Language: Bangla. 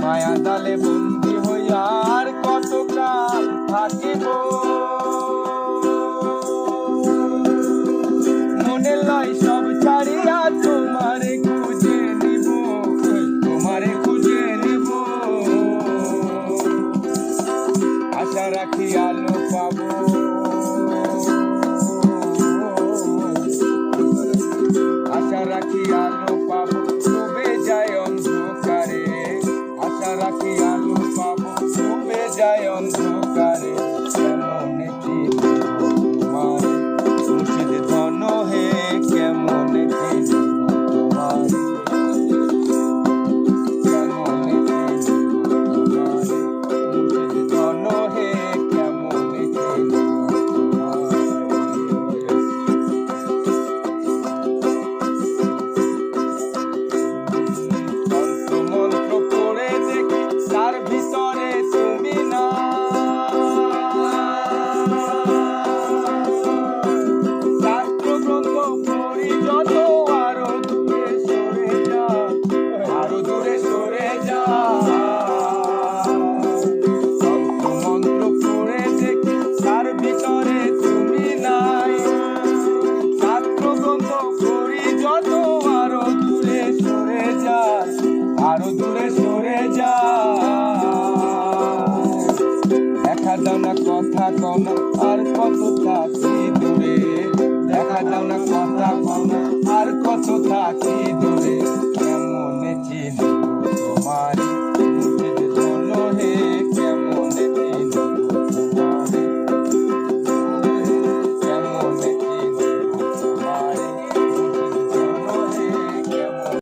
মায়া জালে বন্দি হইয়া আর কতকাল থাকিব। মনে লয় সব ছাড়িয়া তোমারে খুঁজে নিব, তোমারে খুঁজে নিব। আশা রাখি আলো পাবো, আশা রাখি আলো পাবো, ডুবে যায় অন্ধকারে। আশা রাখি আলো পাবো, ডুবে যায় অন্ধকারে। কেমনে চিনব তোমার মুর্শিদ ধন হে, কেমনে চিনব তোমার, কেমনে চিনব তোমার মুর্শিদ ধন হে, কেমনে চিনব তোমার। তন্ত্রমন্ত্র পড়ে দেখি তার ভিতরে তুমি না, শাস্ত্র গ্রন্থ পড়ি যত আরো দূরে সরে যা, আরো দূরে সরে যা। তন্ত্রমন্ত্র পড়ে দেখি তার ভিতরে তুমি নাই, শাস্ত্র গ্রন্থ পড়ি যত আরো দূরে সরে যা, আরো দূরে সরে যা। দেখা দাও না কথা কনা আর কত থাক